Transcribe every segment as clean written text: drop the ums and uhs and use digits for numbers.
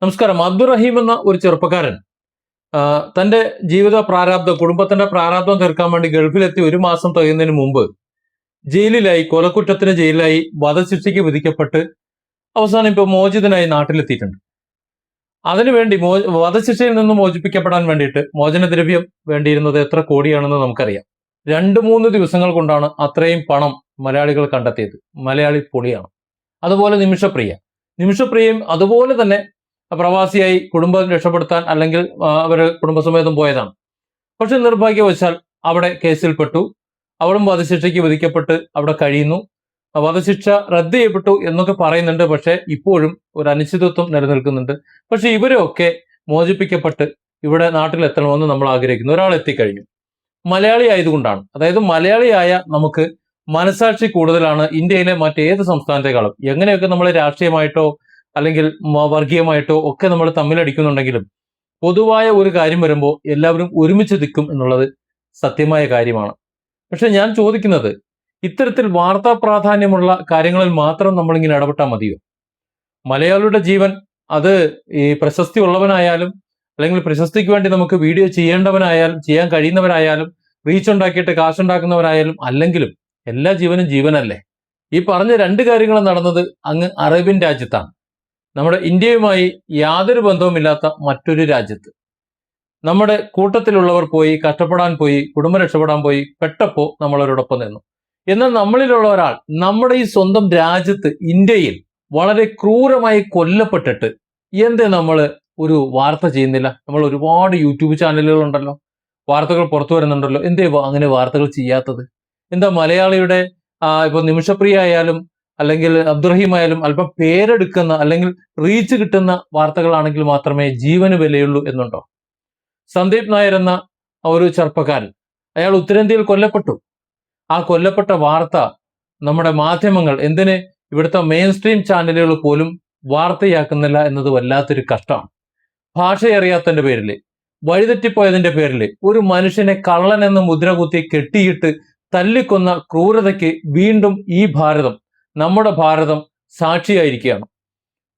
നമസ്കാരം. അബ്ദുറഹീം എന്ന ഒരു ചെറുപ്പക്കാരൻ തന്റെ ജീവിത പ്രാരാബ്ദം, കുടുംബത്തിന്റെ പ്രാരാബ്ദം തീർക്കാൻ വേണ്ടി ഗൾഫിലെത്തി 1 മാസം തികയുന്നതിന് മുമ്പ് ജയിലിലായി, കൊലക്കുറ്റത്തിന് ജയിലിലായി, വധശിക്ഷയ്ക്ക് വിധിക്കപ്പെട്ട് അവസാനം ഇപ്പോൾ മോചിതനായി നാട്ടിലെത്തിയിട്ടുണ്ട്. അതിനുവേണ്ടി വധശിക്ഷയിൽ നിന്ന് മോചിപ്പിക്കപ്പെടാൻ വേണ്ടിയിട്ട് മോചനദ്രവ്യം വേണ്ടിയിരുന്നത് എത്ര കോടിയാണെന്ന് നമുക്കറിയാം. 2-3 ദിവസങ്ങൾ കൊണ്ടാണ് അത്രയും പണം മലയാളികൾ കണ്ടെത്തിയത്. മലയാളി പൊളിയാണ്. അതുപോലെ നിമിഷപ്രിയയും അതുപോലെ തന്നെ പ്രവാസിയായി കുടുംബം രക്ഷപ്പെടുത്താൻ അല്ലെങ്കിൽ അവർ കുടുംബസമേതം പോയതാണ്. പക്ഷെ നിർഭാഗ്യവശാൽ അവിടെ കേസിൽപ്പെട്ടു. അവളും വധശിക്ഷയ്ക്ക് വിധിക്കപ്പെട്ട് അവിടെ കഴിയുന്നു. വധശിക്ഷ റദ്ദ് ചെയ്യപ്പെട്ടു എന്നൊക്കെ പറയുന്നുണ്ട്. പക്ഷെ ഇപ്പോഴും ഒരു അനിശ്ചിതത്വം നിലനിൽക്കുന്നുണ്ട്. പക്ഷെ ഇവരൊക്കെ മോചിപ്പിക്കപ്പെട്ട് ഇവിടെ നാട്ടിലെത്തണമെന്ന് നമ്മൾ ആഗ്രഹിക്കുന്നു. ഒരാൾ എത്തിക്കഴിഞ്ഞു. മലയാളി ആയതുകൊണ്ടാണ്. അതായത് മലയാളിയായ നമുക്ക് മനസാക്ഷി കൂടുതലാണ് ഇന്ത്യയിലെ മറ്റേത് സംസ്ഥാനത്തെക്കാളും. എങ്ങനെയൊക്കെ നമ്മൾ രാഷ്ട്രീയമായിട്ടോ അല്ലെങ്കിൽ വർഗീയമായിട്ടോ ഒക്കെ നമ്മൾ തമ്മിലടിക്കുന്നുണ്ടെങ്കിലും പൊതുവായ ഒരു കാര്യം വരുമ്പോൾ എല്ലാവരും ഒരുമിച്ച് നിൽക്കും എന്നുള്ളത് സത്യമായ കാര്യമാണ്. പക്ഷെ ഞാൻ ചോദിക്കുന്നത്, ഇത്തരത്തിൽ വാർത്താ പ്രാധാന്യമുള്ള കാര്യങ്ങളിൽ മാത്രം നമ്മളിങ്ങനെ ഇടപെട്ടാൽ മതിയോ? മലയാളിയുടെ ജീവൻ അത് ഈ പ്രശസ്തി ഉള്ളവനായാലും അല്ലെങ്കിൽ പ്രശസ്തിക്ക് വേണ്ടി നമുക്ക് വീഡിയോ ചെയ്യേണ്ടവനായാലും ചെയ്യാൻ കഴിയുന്നവരായാലും റീച്ച് ഉണ്ടാക്കിയിട്ട് കാശുണ്ടാക്കുന്നവരായാലും അല്ലെങ്കിലും എല്ലാ ജീവനും ജീവനല്ലേ? ഈ പറഞ്ഞ 2 കാര്യങ്ങളും നടന്നത് അങ്ങ് അറേബ്യൻ രാജ്യത്താണ്. നമ്മുടെ ഇന്ത്യയുമായി യാതൊരു ബന്ധവുമില്ലാത്ത മറ്റൊരു രാജ്യത്ത് നമ്മുടെ കൂട്ടത്തിലുള്ളവർ പോയി, കഷ്ടപ്പെടാൻ പോയി, കുടുംബം രക്ഷപ്പെടാൻ പോയി, പെട്ടപ്പോ നമ്മളവരോടൊപ്പം നിന്നു. എന്നാൽ നമ്മളിലുള്ള ഒരാൾ നമ്മുടെ ഈ സ്വന്തം രാജ്യത്ത് ഇന്ത്യയിൽ വളരെ ക്രൂരമായി കൊല്ലപ്പെട്ടിട്ട് എന്തേ നമ്മൾ ഒരു വാർത്ത ചെയ്യുന്നില്ല? നമ്മൾ ഒരുപാട് യൂട്യൂബ് ചാനലുകൾ ഉണ്ടല്ലോ, വാർത്തകൾ പുറത്തു വരുന്നുണ്ടല്ലോ. എന്തേ അങ്ങനെ വാർത്തകൾ ചെയ്യാത്തത്? എന്താ മലയാളിയുടെ ഇപ്പൊ നിമിഷപ്രിയ ആയാലും അല്ലെങ്കിൽ അബ്ദുറഹീം ആയാലും അല്പം പേരെടുക്കുന്ന അല്ലെങ്കിൽ റീച്ച് കിട്ടുന്ന വാർത്തകളാണെങ്കിൽ മാത്രമേ ജീവന് വിലയുള്ളൂ എന്നുണ്ടോ? സന്ദീപ് നായർ എന്ന ഒരു ചെറുപ്പക്കാരൻ, അയാൾ ഉത്തരേന്ത്യയിൽ കൊല്ലപ്പെട്ടു. ആ കൊല്ലപ്പെട്ട വാർത്ത നമ്മുടെ മാധ്യമങ്ങൾ, എന്തിന് ഇവിടുത്തെ മെയിൻ സ്ട്രീം ചാനലുകൾ പോലും വാർത്തയാക്കുന്നില്ല എന്നത് വല്ലാത്തൊരു കഷ്ടമാണ്. ഭാഷയറിയാത്തതിന്റെ പേരിൽ, വഴിതെറ്റിപ്പോയതിന്റെ പേരിൽ ഒരു മനുഷ്യനെ കള്ളൻ എന്ന് മുദ്ര കുത്തി കെട്ടിയിട്ട് തല്ലിക്കൊന്ന ക്രൂരതയ്ക്ക് വീണ്ടും ഈ ഭാരതം, നമ്മുടെ ഭാരതം സാക്ഷിയായിരിക്കുകയാണ്.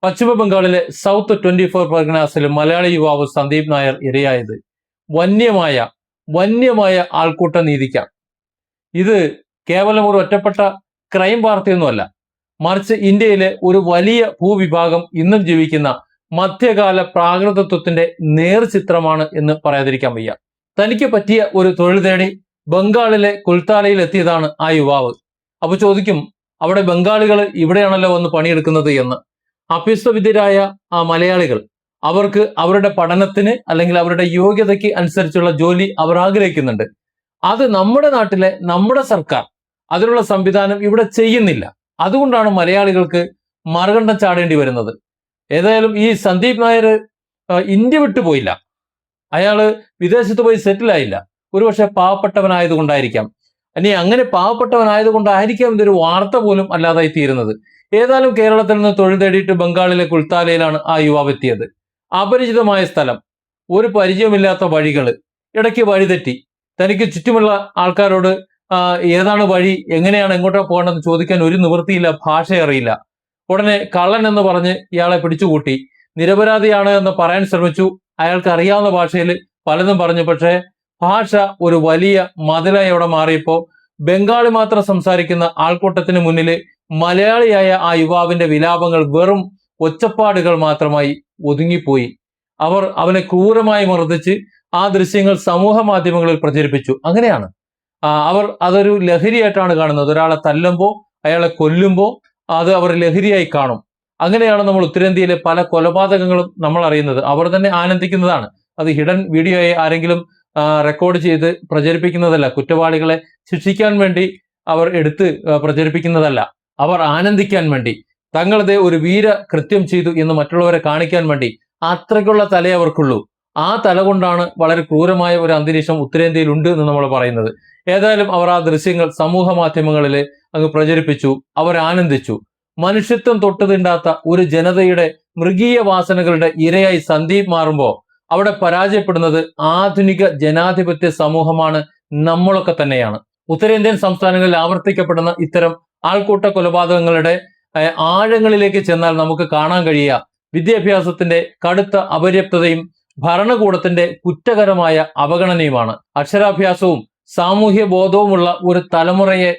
പശ്ചിമ ബംഗാളിലെ സൗത്ത് 24 പർഗനാസിലെ മലയാളി യുവാവ് സന്ദീപ് നായർ ഇരയായത് വന്യമായ ആൾക്കൂട്ട നീതിക്കാണ്. ഇത് കേവലം ഒരു ഒറ്റപ്പെട്ട ക്രൈം വാർത്തയൊന്നുമല്ല, മറിച്ച് ഇന്ത്യയിലെ ഒരു വലിയ ഭൂവിഭാഗം ഇന്നും ജീവിക്കുന്ന മധ്യകാല പ്രാകൃതത്വത്തിന്റെ നേർചിത്രമാണ് എന്ന് പറയാതിരിക്കാൻ വയ്യ. തനിക്ക് പറ്റിയ ഒരു തൊഴിൽ തേടി ബംഗാളിലെ കുൽത്താലയിൽ എത്തിയതാണ് ആ യുവാവ്. അപ്പൊ ചോദിക്കും, അവിടെ ബംഗാളികൾ ഇവിടെയാണല്ലോ വന്ന് പണിയെടുക്കുന്നത് എന്ന്. അഭ്യസ്തവിദ്യരായ ആ മലയാളികൾ, അവർക്ക് അവരുടെ പഠനത്തിന് അല്ലെങ്കിൽ അവരുടെ യോഗ്യതയ്ക്ക് അനുസരിച്ചുള്ള ജോലി അവർ ആഗ്രഹിക്കുന്നുണ്ട്. അത് നമ്മുടെ നാട്ടിലെ നമ്മുടെ സർക്കാർ അതിനുള്ള സംവിധാനം ഇവിടെ ചെയ്യുന്നില്ല. അതുകൊണ്ടാണ് മലയാളികൾക്ക് മറുകണ്ഠം ചാടേണ്ടി വരുന്നത്. ഏതായാലും ഈ സന്ദീപ് നായർ ഇന്ത്യ വിട്ടുപോയില്ല. അയാള് വിദേശത്ത് പോയി സെറ്റിലായില്ല. ഒരുപക്ഷെ പാവപ്പെട്ടവനായതുകൊണ്ടായിരിക്കാം. ഇനി അങ്ങനെ പാവപ്പെട്ടവനായതുകൊണ്ടായിരിക്കാം ഇതൊരു വാർത്ത പോലും അല്ലാതായി തീരുന്നത്. ഏതായാലും കേരളത്തിൽ നിന്ന് തൊഴിൽ തേടിയിട്ട് ബംഗാളിലെ കുൽത്താലയിലാണ് ആ യുവാവ് എത്തിയത്. അപരിചിതമായ സ്ഥലം, ഒരു പരിചയമില്ലാത്ത വഴികള്, ഇടയ്ക്ക് വഴിതെറ്റി. തനിക്ക് ചുറ്റുമുള്ള ആൾക്കാരോട് ഏതാണ് വഴി, എങ്ങനെയാണ് എങ്ങോട്ടാ പോകേണ്ടതെന്ന് ചോദിക്കാൻ ഒരു നിവൃത്തിയില്ല, ഭാഷ അറിയില്ല. ഉടനെ കള്ളൻ എന്ന് പറഞ്ഞ് ഇയാളെ പിടിച്ചുകൂട്ടി. നിരപരാധിയാണ് എന്ന് പറയാൻ ശ്രമിച്ചു. അയാൾക്ക് അറിയാവുന്ന ഭാഷയിൽ പലതും പറഞ്ഞു. പക്ഷേ ഭാഷ ഒരു വലിയ മതിലായി അവിടെ മാറിയപ്പോ ബംഗാളി മാത്രം സംസാരിക്കുന്ന ആൾക്കൂട്ടത്തിന് മുന്നിൽ മലയാളിയായ ആ യുവാവിന്റെ വിലാപങ്ങൾ വെറും ഒച്ചപ്പാടുകൾ മാത്രമായി ഒതുങ്ങിപ്പോയി. അവർ അവനെ ക്രൂരമായി മർദ്ദിച്ച് ആ ദൃശ്യങ്ങൾ സമൂഹ മാധ്യമങ്ങളിൽ പ്രചരിപ്പിച്ചു. അങ്ങനെയാണ് അവർ അതൊരു ലഹരിയായിട്ടാണ് കാണുന്നത്. ഒരാളെ തല്ലുമ്പോ, അയാളെ കൊല്ലുമ്പോ അത് അവർ ലഹരിയായി കാണും. അങ്ങനെയാണ് നമ്മൾ ഉത്തരേന്ത്യയിലെ പല കൊലപാതകങ്ങളും നമ്മൾ അറിയുന്നത്. അവർ തന്നെ ആനന്ദിക്കുന്നതാണ്. അത് ഹിഡൻ വീഡിയോ ആയി ആരെങ്കിലും റെക്കോർഡ് ചെയ്ത് പ്രചരിപ്പിക്കുന്നതല്ല. കുറ്റവാളികളെ ശിക്ഷിക്കാൻ വേണ്ടി അവർ എടുത്ത് പ്രചരിപ്പിക്കുന്നതല്ല. അവർ ആനന്ദിക്കാൻ വേണ്ടി, തങ്ങളത് ഒരു വീര കൃത്യം ചെയ്തു എന്ന് മറ്റുള്ളവരെ കാണിക്കാൻ വേണ്ടി അത്രയ്ക്കുള്ള തലേ അവർക്കുള്ളൂ. ആ തല കൊണ്ടാണ് വളരെ ക്രൂരമായ ഒരു അന്തരീക്ഷം ഉത്തരേന്ത്യയിൽ ഉണ്ട് എന്ന് നമ്മൾ പറയുന്നത്. ഏതായാലും അവർ ആ ദൃശ്യങ്ങൾ സമൂഹ മാധ്യമങ്ങളിൽ അങ്ങ് പ്രചരിപ്പിച്ചു. അവർ ആനന്ദിച്ചു. മനുഷ്യത്വം തൊട്ടുതിണ്ടാത്ത ഒരു ജനതയുടെ മൃഗീയ വാസനകളുടെ ഇരയായി സന്ദീപ് മാറുമ്പോൾ അവിടെ പരാജയപ്പെടുന്നത് ആധുനിക ജനാധിപത്യ സമൂഹമാണ്, നമ്മളൊക്കെ തന്നെയാണ്. ഉത്തരേന്ത്യൻ സംസ്ഥാനങ്ങളിൽ ആവർത്തിക്കപ്പെടുന്ന ഇത്തരം ആൾക്കൂട്ട കൊലപാതകങ്ങളുടെ ആഴങ്ങളിലേക്ക് ചെന്നാൽ നമുക്ക് കാണാൻ കഴിയുക വിദ്യാഭ്യാസത്തിന്റെ കടുത്ത അപര്യാപ്തതയും ഭരണകൂടത്തിന്റെ കുറ്റകരമായ അവഗണനയുമാണ്. അക്ഷരാഭ്യാസവും സാമൂഹ്യ ബോധവുമുള്ള ഒരു തലമുറയെ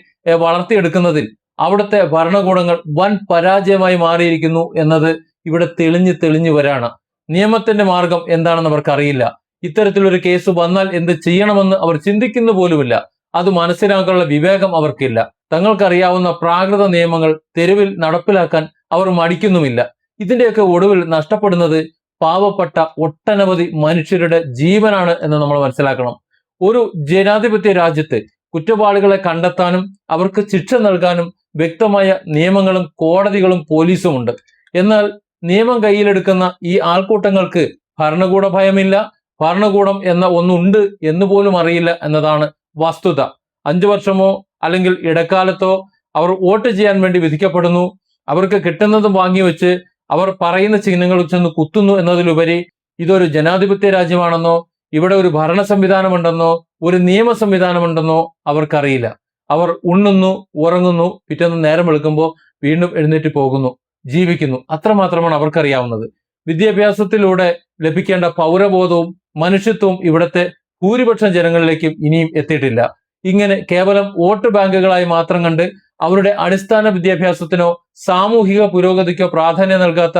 വളർത്തിയെടുക്കുന്നതിൽ അവിടുത്തെ ഭരണകൂടങ്ങൾ വൻ പരാജയമായി മാറിയിരിക്കുന്നു എന്നത് ഇവിടെ തെളിഞ്ഞു വരാണ്. നിയമത്തിന്റെ മാർഗം എന്താണെന്ന് അവർക്കറിയില്ല. ഇത്തരത്തിലൊരു കേസ് വന്നാൽ എന്ത് ചെയ്യണമെന്ന് അവർ ചിന്തിക്കുന്നു പോലുമില്ല. അത് മനസ്സിലാക്കാനുള്ള വിവേകം അവർക്കില്ല. തങ്ങൾക്കറിയാവുന്ന പ്രാകൃത നിയമങ്ങൾ തെരുവിൽ നടപ്പിലാക്കാൻ അവർ മടിക്കുന്നുമില്ല. ഇതിന്റെയൊക്കെ ഒടുവിൽ നഷ്ടപ്പെടുന്നത് പാവപ്പെട്ട ഒട്ടനവധി മനുഷ്യരുടെ ജീവനാണ് എന്ന് നമ്മൾ മനസ്സിലാക്കണം. ഒരു ജനാധിപത്യ രാജ്യത്ത് കുറ്റവാളികളെ കണ്ടെത്താനും അവർക്ക് ശിക്ഷ നൽകാനും വ്യക്തമായ നിയമങ്ങളും കോടതികളും പോലീസും ഉണ്ട്. എന്നാൽ നിയമം കയ്യിലെടുക്കുന്ന ഈ ആൾക്കൂട്ടങ്ങൾക്ക് ഭരണകൂട ഭയമില്ല. ഭരണകൂടം എന്ന ഒന്നുണ്ട് എന്ന് പോലും അറിയില്ല എന്നതാണ് വസ്തുത. 5 വർഷമോ അല്ലെങ്കിൽ ഇടക്കാലത്തോ അവർ വോട്ട് ചെയ്യാൻ വേണ്ടി വിധിക്കപ്പെടുന്നു. അവർക്ക് കിട്ടുന്നതും വാങ്ങിവെച്ച് അവർ പറയുന്ന ചിഹ്നങ്ങൾ ചെന്ന് കുത്തുന്നു എന്നതിലുപരി ഇതൊരു ജനാധിപത്യ രാജ്യമാണെന്നോ ഇവിടെ ഒരു ഭരണ സംവിധാനമുണ്ടെന്നോ ഒരു നിയമ സംവിധാനമുണ്ടെന്നോ അവർക്കറിയില്ല. അവർ ഉണ്ണുന്നു, ഉറങ്ങുന്നു, പിറ്റേന്ന് നേരം വെളുക്കുമ്പോൾ വീണ്ടും എഴുന്നേറ്റ് പോകുന്നു, ജീവിക്കുന്നു. അത്രമാത്രമാണ് അവർക്കറിയാവുന്നത്. വിദ്യാഭ്യാസത്തിലൂടെ ലഭിക്കേണ്ട പൗരബോധവും മനുഷ്യത്വവും ഇവിടുത്തെ ഭൂരിപക്ഷം ജനങ്ങളിലേക്കും ഇനിയും എത്തിയിട്ടില്ല. ഇങ്ങനെ കേവലം വോട്ട് ബാങ്കുകളായി മാത്രം കണ്ട് അവരുടെ അടിസ്ഥാന വിദ്യാഭ്യാസത്തിനോ സാമൂഹിക പുരോഗതിക്കോ പ്രാധാന്യം നൽകാത്ത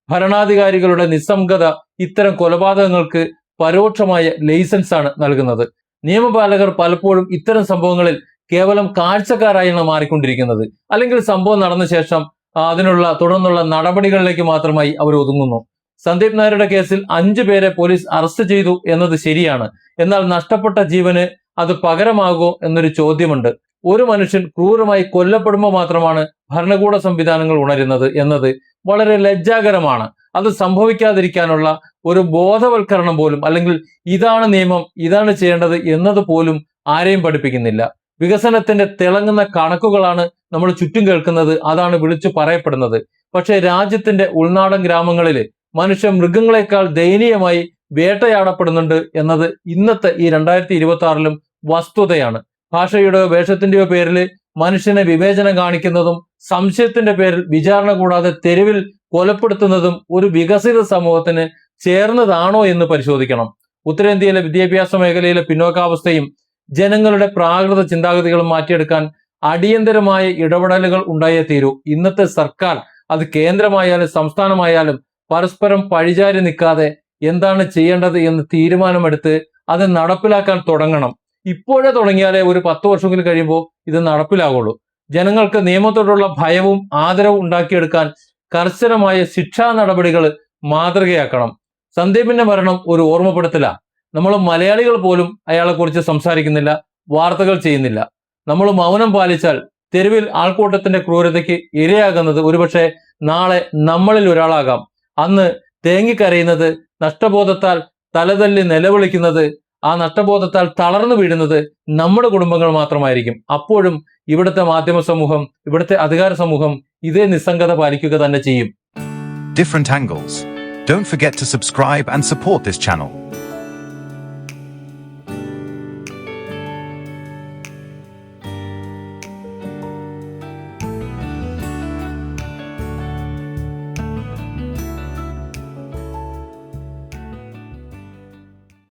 ഭരണാധികാരികളുടെ നിസ്സംഗത ഇത്തരം കൊലപാതകങ്ങൾക്ക് പരോക്ഷമായ ലൈസൻസ് ആണ് നൽകുന്നത്. നിയമപാലകർ പലപ്പോഴും ഇത്തരം സംഭവങ്ങളിൽ കേവലം കാഴ്ചക്കാരായാണ് മാറിക്കൊണ്ടിരിക്കുന്നത്. അല്ലെങ്കിൽ സംഭവം നടന്ന ശേഷം അതിനുള്ള തുടർന്നുള്ള നടപടികളിലേക്ക് മാത്രമായി അവർ ഒതുങ്ങുന്നു. സന്ദീപ് നായരുടെ കേസിൽ 5 പേരെ പോലീസ് അറസ്റ്റ് ചെയ്തു എന്നത് ശരിയാണ്. എന്നാൽ നഷ്ടപ്പെട്ട ജീവന് അത് പകരമാകോ എന്നൊരു ചോദ്യമുണ്ട്. ഒരു മനുഷ്യൻ ക്രൂരമായി കൊല്ലപ്പെടുമ്പോൾ മാത്രമാണ് ഭരണകൂട സംവിധാനങ്ങൾ ഉണരുന്നത് എന്നത് വളരെ ലജ്ജാകരമാണ്. അത് സംഭവിക്കാതിരിക്കാനുള്ള ഒരു ബോധവൽക്കരണം പോലും, അല്ലെങ്കിൽ ഇതാണ് നിയമം, ഇതാണ് ചെയ്യേണ്ടത് എന്നത് പോലും ആരെയും പഠിപ്പിക്കുന്നില്ല. വികസനത്തിന്റെ തിളങ്ങുന്ന കണക്കുകളാണ് നമ്മൾ ചുറ്റും കേൾക്കുന്നത്, അതാണ് വിളിച്ചു പറയപ്പെടുന്നത്. പക്ഷേ രാജ്യത്തിന്റെ ഉൾനാടൻ ഗ്രാമങ്ങളിൽ മനുഷ്യ മൃഗങ്ങളെക്കാൾ ദയനീയമായി വേട്ടയാടപ്പെടുന്നുണ്ട് എന്നത് ഇന്നത്തെ ഈ 2026-ലും വസ്തുതയാണ്. ഭാഷയുടെയോ വേഷത്തിന്റെയോ പേരിൽ മനുഷ്യനെ വിവേചനം കാണിക്കുന്നതും സംശയത്തിന്റെ പേരിൽ വിചാരണ കൂടാതെ തെരുവിൽ കൊലപ്പെടുത്തുന്നതും ഒരു വികസിത സമൂഹത്തിന് ചേർന്നതാണോ എന്ന് പരിശോധിക്കണം. ഉത്തരേന്ത്യയിലെ വിദ്യാഭ്യാസ മേഖലയിലെ പിന്നോക്കാവസ്ഥയും ജനങ്ങളുടെ പ്രാകൃത ചിന്താഗതികളും മാറ്റിയെടുക്കാൻ അടിയന്തരമായ ഇടപെടലുകൾ ഉണ്ടായേ തീരൂ. ഇന്നത്തെ സർക്കാർ, അത് കേന്ദ്രമായാലും സംസ്ഥാനമായാലും, പരസ്പരം പഴിചാരി നിൽക്കാതെ എന്താണ് ചെയ്യേണ്ടത് എന്ന് തീരുമാനമെടുത്ത് അത് നടപ്പിലാക്കാൻ തുടങ്ങണം. ഇപ്പോഴേ തുടങ്ങിയാലേ ഒരു 10 വർഷമെങ്കിലും കഴിയുമ്പോൾ ഇത് നടപ്പിലാകുള്ളൂ. ജനങ്ങൾക്ക് നിയമത്തോടുള്ള ഭയവും ആദരവും ഉണ്ടാക്കിയെടുക്കാൻ കർശനമായ ശിക്ഷാ നടപടികൾ മാതൃകയാക്കണം. സന്ദീപിന്റെ മരണം ഒരു ഓർമ്മപ്പെടുത്തല. നമ്മൾ മലയാളികൾ പോലും അയാളെ കുറിച്ച് സംസാരിക്കുന്നില്ല, വാർത്തകൾ ചെയ്യുന്നില്ല. നമ്മൾ മൗനം പാലിച്ചാൽ തെരുവിൽ ആൾക്കൂട്ടത്തിന്റെ ക്രൂരതയ്ക്ക് ഇരയാകുന്നത് ഒരുപക്ഷെ നാളെ നമ്മളിൽ ഒരാളാകാം. അന്ന് തേങ്ങിക്കരയുന്നത്, നഷ്ടബോധത്താൽ തലതല്ലി നിലവിളിക്കുന്നത്, ആ നഷ്ടബോധത്താൽ തളർന്നു വീഴുന്നത് നമ്മുടെ കുടുംബങ്ങൾ മാത്രമായിരിക്കും. അപ്പോഴും ഇവിടുത്തെ മാധ്യമ സമൂഹം, ഇവിടുത്തെ അധികാര സമൂഹം ഇതേ നിസ്സംഗത പാലിക്കുക തന്നെ ചെയ്യും. Different angles. Don't forget to subscribe and support this channel.